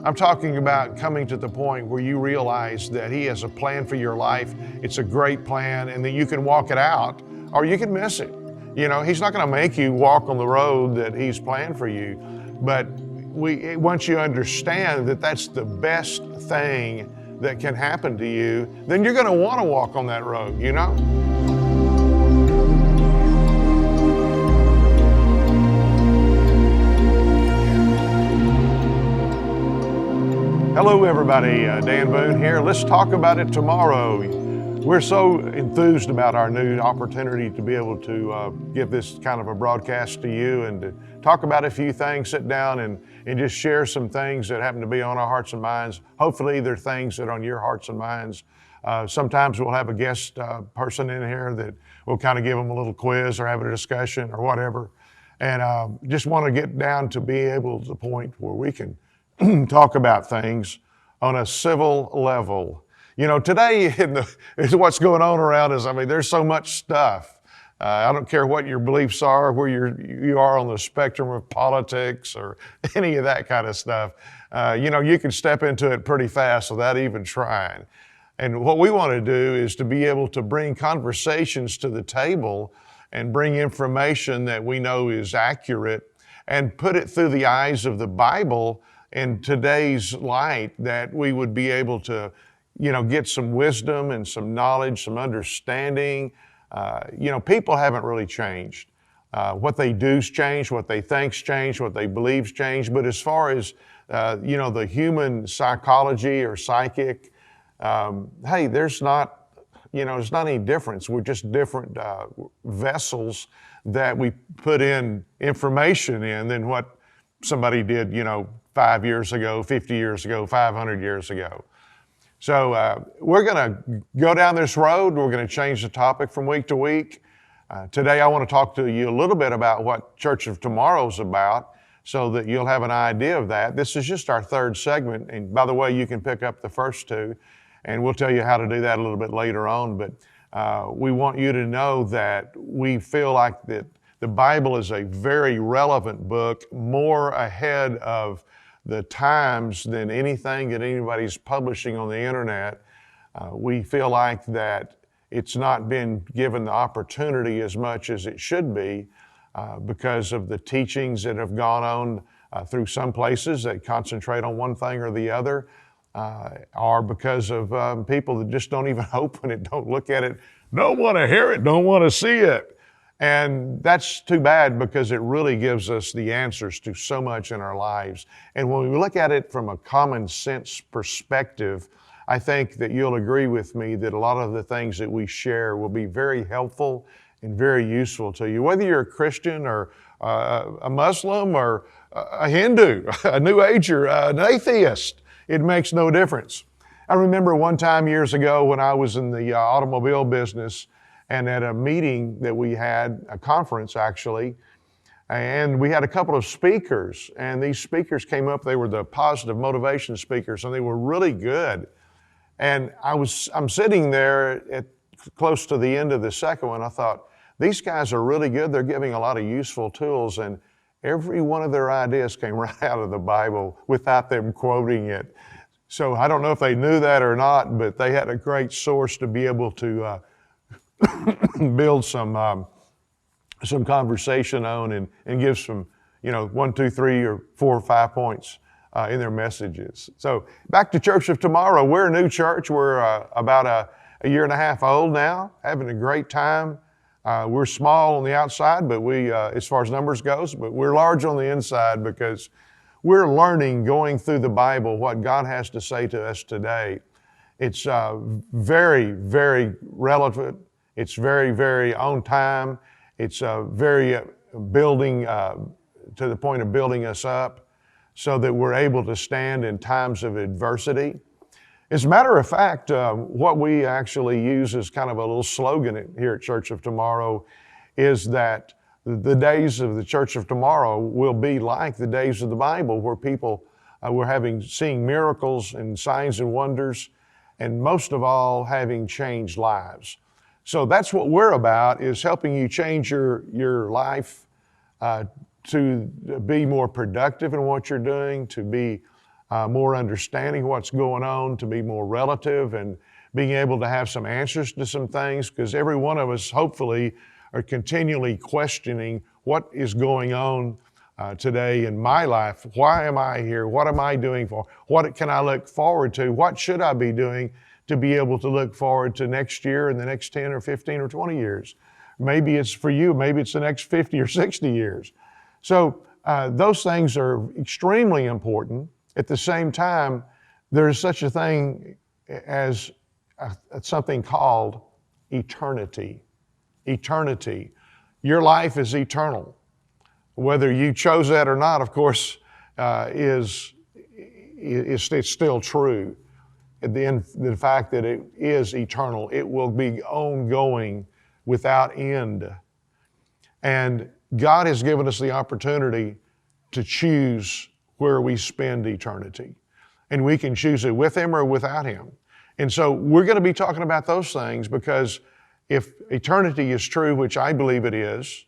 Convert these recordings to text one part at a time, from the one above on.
I'm talking about coming to the point where you realize that He has a plan for your life. It's a great plan, and that you can walk it out or you can miss it. You know, He's not going to make you walk on the road that He's planned for you, but once you understand that that's the best thing that can happen to you, then you're going to want to walk on that road, you know? Hello everybody, Dan Boone here. Let's talk about it tomorrow. We're so enthused about our new opportunity to be able to give this kind of a broadcast to you and to talk about a few things, sit down and just share some things that happen to be on our hearts and minds. Hopefully they're things that are on your hearts and minds. Sometimes we'll have a guest person in here that will kind of give them a little quiz or have a discussion or whatever. And just want to get down to be able to the point where we can talk about things on a civil level. You know, today what's going on around us, I mean, there's so much stuff. I don't care what your beliefs are, where you are on the spectrum of politics or any of that kind of stuff. You know, you can step into it pretty fast without even trying. And what we want to do is to be able to bring conversations to the table and bring information that we know is accurate and put it through the eyes of the Bible in today's light, that we would be able to, you know, get some wisdom and some knowledge, some understanding. You know, people haven't really changed. What they do's changed, what they think's changed, what they believe's changed. But as far as, you know, the human psychology or psychic, hey, there's not any difference. We're just different vessels that we put in information in than what somebody did, you know, 5 years ago, 50 years ago, 500 years ago. So we're going to go down this road. We're going to change the topic from week to week. Today I want to talk to you a little bit about what Church of Tomorrow is about so that you'll have an idea of that. This is just our third segment. And by the way, you can pick up the first two, and we'll tell you how to do that a little bit later on. But we want you to know that we feel like that the Bible is a very relevant book, more ahead of the times than anything that anybody's publishing on the internet. We feel like that it's not been given the opportunity as much as it should be because of the teachings that have gone on through some places that concentrate on one thing or the other, or because of people that just don't even open it, don't look at it, don't want to hear it, don't want to see it. And that's too bad, because it really gives us the answers to so much in our lives. And when we look at it from a common sense perspective, I think that you'll agree with me that a lot of the things that we share will be very helpful and very useful to you. Whether you're a Christian or a Muslim or a Hindu, a New Ager, an atheist, it makes no difference. I remember one time years ago when I was in the automobile business, and at a meeting that we had, a conference actually, and we had a couple of speakers, and these speakers came up, they were the positive motivation speakers, and they were really good. And I'm sitting there close to the end of the second one. I thought, these guys are really good. They're giving a lot of useful tools, and every one of their ideas came right out of the Bible without them quoting it. So I don't know if they knew that or not, but they had a great source to be able to build some conversation on and give some, you know, 1, 2, 3, or 4 or 5 points in their messages. So back to Church of Tomorrow. We're a new church. We're about a year and a half old now, having a great time. We're small on the outside, but as far as numbers goes, but we're large on the inside because we're learning, going through the Bible, what God has to say to us today. It's very, very relevant. It's very, very on time. It's very building to the point of building us up so that we're able to stand in times of adversity. As a matter of fact, what we actually use as kind of a little slogan here at Church of Tomorrow is that the days of the Church of Tomorrow will be like the days of the Bible, where people were seeing miracles and signs and wonders, and most of all, having changed lives. So that's what we're about, is helping you change your life to be more productive in what you're doing, to be more understanding of what's going on, to be more relative, and being able to have some answers to some things, because every one of us hopefully are continually questioning what is going on today in my life. Why am I here? What am I doing for? What can I look forward to? What should I be doing to be able to look forward to next year and the next 10 or 15 or 20 years? Maybe it's for you, maybe it's the next 50 or 60 years. So those things are extremely important. At the same time, there is such a thing as something called eternity. Eternity. Your life is eternal. Whether you chose that or not, of course, it's still true. The fact that it is eternal, it will be ongoing without end. And God has given us the opportunity to choose where we spend eternity. And we can choose it with Him or without Him. And so we're going to be talking about those things, because if eternity is true, which I believe it is,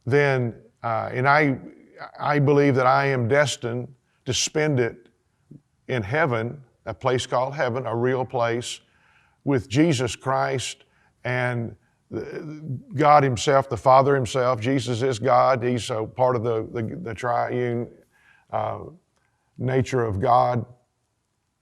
then, and I believe that I am destined to spend it in heaven, a place called heaven, a real place, with Jesus Christ and God Himself, the Father Himself. Jesus is God. He's a part of the triune nature of God,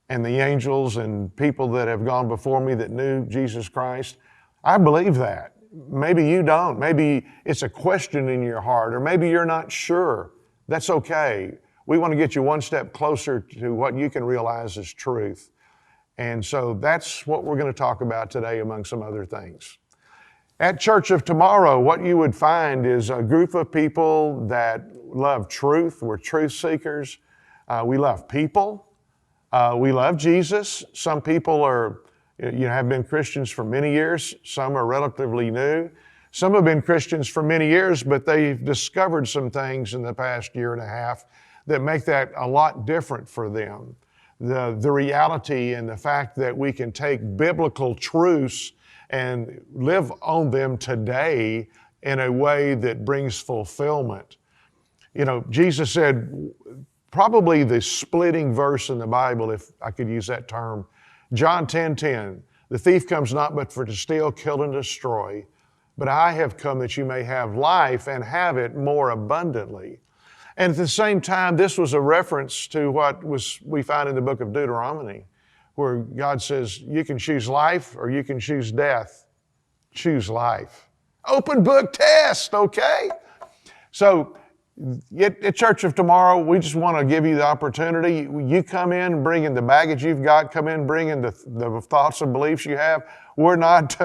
and the angels and people that have gone before me that knew Jesus Christ. I believe that. Maybe you don't. Maybe it's a question in your heart, or maybe you're not sure. That's okay. We want to get you one step closer to what you can realize is truth. And so that's what we're going to talk about today, among some other things. At Church of Tomorrow, what you would find is a group of people that love truth. We're truth seekers. We love people. We love Jesus. Some people have been Christians for many years. Some are relatively new. Some have been Christians for many years, but they've discovered some things in the past year and a half that make that a lot different for them. The reality and the fact that we can take biblical truths and live on them today in a way that brings fulfillment. You know, Jesus said, probably the splitting verse in the Bible, if I could use that term, John 10:10, the thief comes not but for to steal, kill, and destroy, but I have come that you may have life and have it more abundantly. And at the same time, this was a reference to what we find in the book of Deuteronomy, where God says, you can choose life or you can choose death. Choose life. Open book test, okay? So at Church of Tomorrow, we just want to give you the opportunity. You come in bringing the baggage you've got, come in bringing the thoughts and beliefs you have. We're not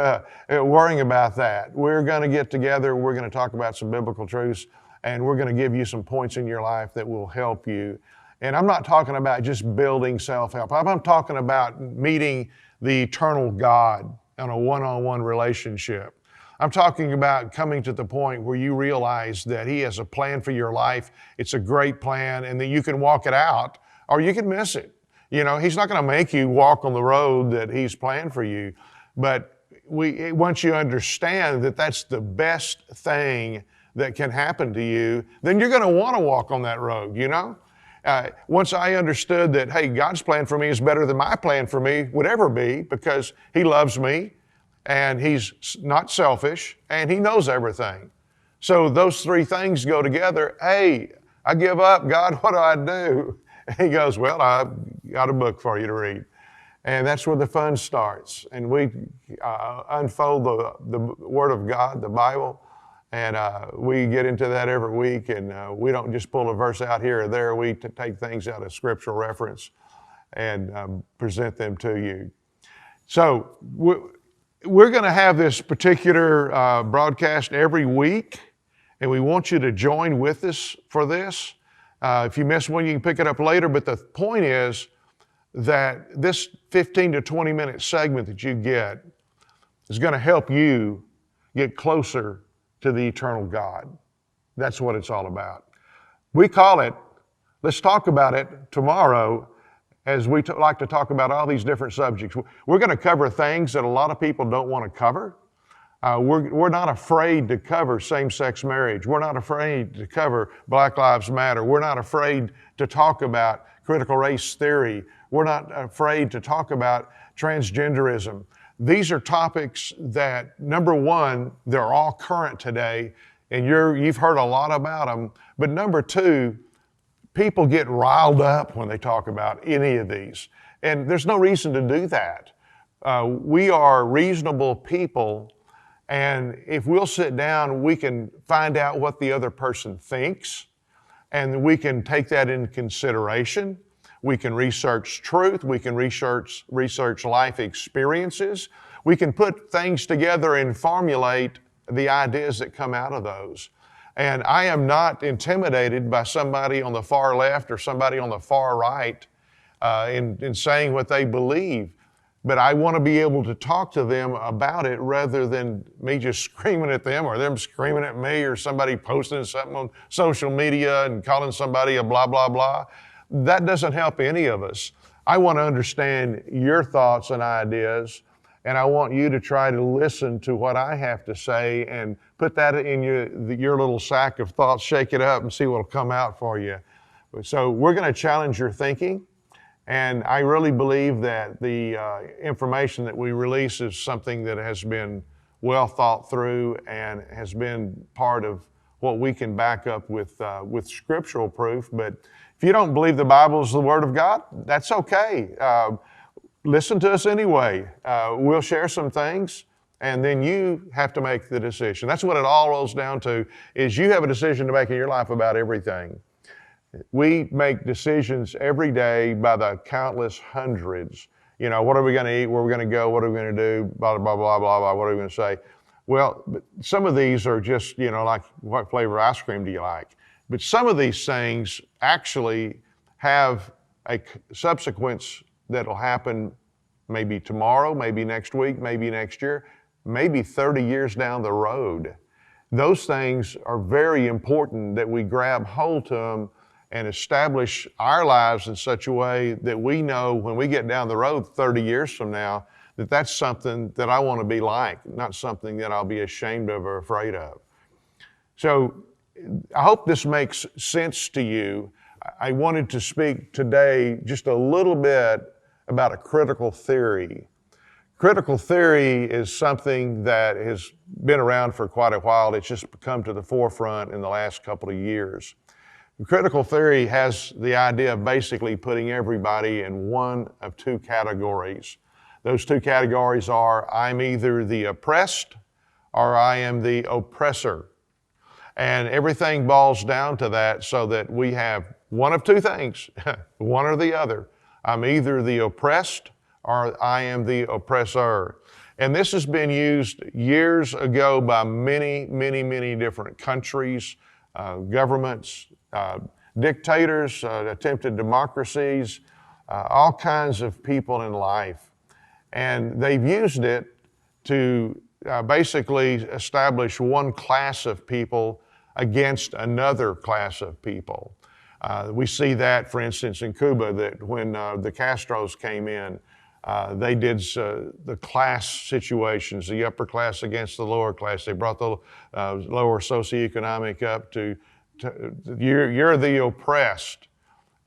worrying about that. We're going to get together, we're going to talk about some biblical truths, and we're going to give you some points in your life that will help you. And I'm not talking about just building self-help. I'm talking about meeting the eternal God in a one-on-one relationship. I'm talking about coming to the point where you realize that He has a plan for your life. It's a great plan, and that you can walk it out or you can miss it. You know, He's not going to make you walk on the road that He's planned for you. But once you understand that that's the best thing that can happen to you, then you're going to want to walk on that road, you know? Once I understood that, hey, God's plan for me is better than my plan for me would ever be, because He loves me and He's not selfish and He knows everything. So those three things go together. Hey, I give up. God, what do I do? And He goes, well, I got a book for you to read. And that's where the fun starts. And we unfold the Word of God, the Bible, and we get into that every week. And we don't just pull a verse out here or there. We take things out of scriptural reference and present them to you. So we're going to have this particular broadcast every week, and we want you to join with us for this. If you miss one, you can pick it up later. But the point is that this 15 to 20 minute segment that you get is going to help you get closer to the eternal God. That's what it's all about. We call it, let's talk about it tomorrow, as we like to talk about all these different subjects. We're going to cover things that a lot of people don't want to cover. We're not afraid to cover same-sex marriage. We're not afraid to cover Black Lives Matter. We're not afraid to talk about critical race theory. We're not afraid to talk about transgenderism. These are topics that, number one, they're all current today, and you've heard a lot about them. But number two, people get riled up when they talk about any of these. And there's no reason to do that. We are reasonable people, and if we'll sit down, we can find out what the other person thinks, and we can take that into consideration. We can research truth. We can research life experiences. We can put things together and formulate the ideas that come out of those. And I am not intimidated by somebody on the far left or somebody on the far right in saying what they believe. But I want to be able to talk to them about it rather than me just screaming at them or them screaming at me or somebody posting something on social media and calling somebody a blah, blah, blah. That doesn't help any of us. I want to understand your thoughts and ideas, and I want you to try to listen to what I have to say and put that in your little sack of thoughts, shake it up and see what will come out for you. So we're going to challenge your thinking. And I really believe that the information that we release is something that has been well thought through and has been part of what we can back up with scriptural proof. But if you don't believe the Bible is the Word of God, that's okay. Listen to us anyway. We'll share some things, and then you have to make the decision. That's what it all rolls down to, is you have a decision to make in your life about everything. We make decisions every day by the countless hundreds. You know, what are we going to eat? Where are we going to go? What are we going to do? Blah, blah, blah, blah, blah. What are we going to say? Well, some of these are just, you know, like, what flavor ice cream do you like? But some of these things actually have a subsequence that'll happen maybe tomorrow, maybe next week, maybe next year, maybe 30 years down the road. Those things are very important that we grab hold to them and establish our lives in such a way that we know when we get down the road 30 years from now, that that's something that I want to be like, not something that I'll be ashamed of or afraid of. So I hope this makes sense to you. I wanted to speak today just a little bit about a critical theory. Critical theory is something that has been around for quite a while. It's just come to the forefront in the last couple of years. Critical theory has the idea of basically putting everybody in one of two categories. Those two categories are, I'm either the oppressed or I am the oppressor. And everything boils down to that, so that we have one of two things, one or the other. I'm either the oppressed or I am the oppressor. And this has been used years ago by many, many, many different countries, governments, dictators, attempted democracies, all kinds of people in life. And they've used it to basically establish one class of people against another class of people. We see that, for instance, in Cuba, that when the Castros came in, they did the class situations, the upper class against the lower class. They brought the lower socioeconomic up to you're the oppressed,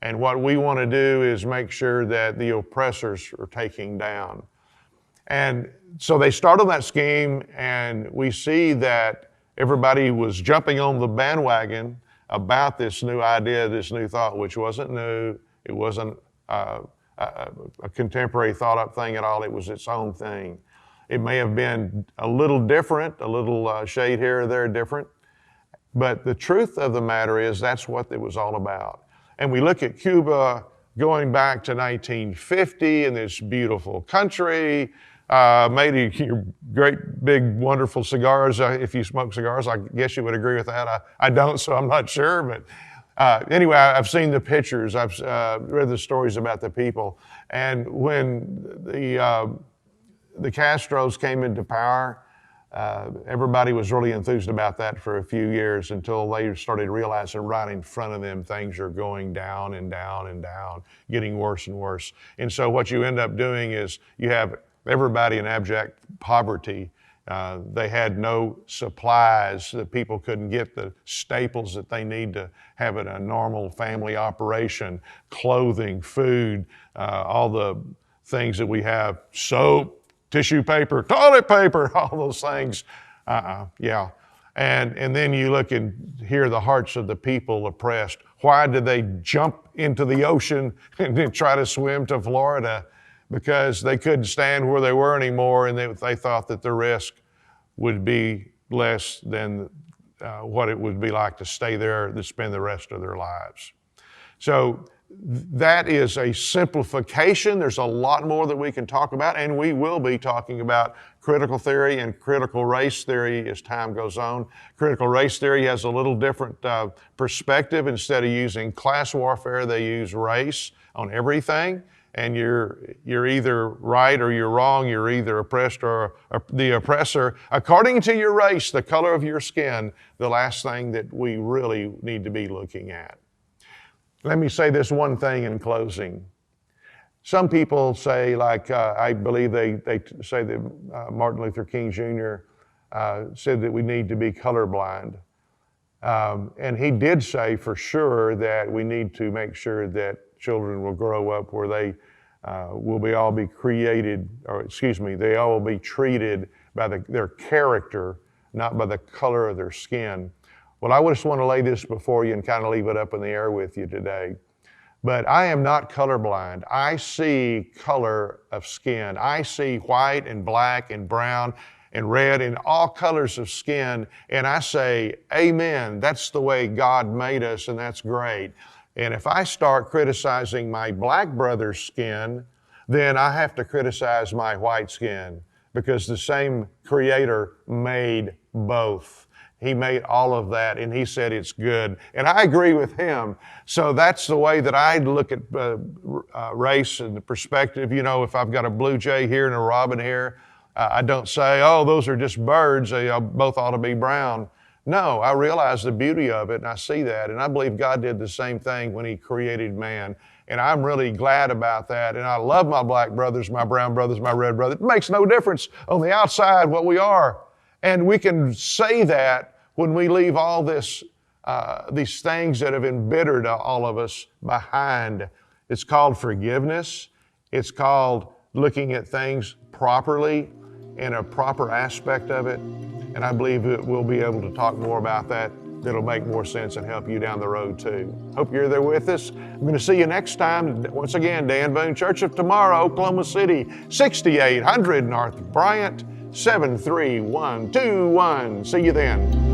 and what we want to do is make sure that the oppressors are taken down. And so they started that scheme, and we see that everybody was jumping on the bandwagon about this new idea, this new thought, which wasn't new. It wasn't a contemporary thought-up thing at all. It was its own thing. It may have been a little different, a little shade here or there different, but the truth of the matter is that's what it was all about. And we look at Cuba going back to 1950 in this beautiful country, made great, big, wonderful cigars. If you smoke cigars, I guess you would agree with that. I don't, so I'm not sure. But anyway, I've seen the pictures. I've read the stories about the people. And when the Castros came into power, everybody was really enthused about that for a few years, until they started realizing right in front of them things are going down and down and down, getting worse and worse. And so what you end up doing is you have everybody in abject poverty, They had no supplies. The people couldn't get the staples that they need to have a normal family operation, clothing, food, all the things that we have, soap, tissue paper, toilet paper, all those things. Yeah. And then you look and hear the hearts of the people oppressed. Why did they jump into the ocean and then try to swim to Florida? Because they couldn't stand where they were anymore, and they thought that the risk would be less than what it would be like to stay there to spend the rest of their lives. So that is a simplification. There's a lot more that we can talk about, and we will be talking about critical theory and critical race theory as time goes on. Critical race theory has a little different perspective. Instead of using class warfare, they use race on everything. And you're either right or you're wrong. You're either oppressed or the oppressor. According to your race, the color of your skin, the last thing that we really need to be looking at. Let me say this one thing in closing. Some people say, like I believe they say that Martin Luther King Jr. Said that we need to be colorblind. And he did say for sure that we need to make sure that children will grow up where they will all be created, or excuse me, they all will be treated by their character, not by the color of their skin. Well, I just want to lay this before you and kind of leave it up in the air with you today. But I am not colorblind. I see color of skin. I see white and black and brown and red and all colors of skin. And I say, amen, that's the way God made us, and that's great. And if I start criticizing my black brother's skin, then I have to criticize my white skin, because the same Creator made both. He made all of that, and He said it's good. And I agree with Him. So that's the way that I look at race and the perspective. You know, if I've got a blue jay here and a robin here, I don't say, oh, those are just birds. They both ought to be brown. No, I realize the beauty of it, and I see that. And I believe God did the same thing when He created man. And I'm really glad about that. And I love my black brothers, my brown brothers, my red brothers. It makes no difference on the outside what we are. And we can say that when we leave all this, these things that have embittered all of us behind. It's called forgiveness. It's called looking at things properly in a proper aspect of it. And I believe that we'll be able to talk more about that. That'll make more sense and help you down the road too. Hope you're there with us. I'm going to see you next time. Once again, Dan Boone, Church of Tomorrow, Oklahoma City, 6800 North Bryant, 73121. See you then.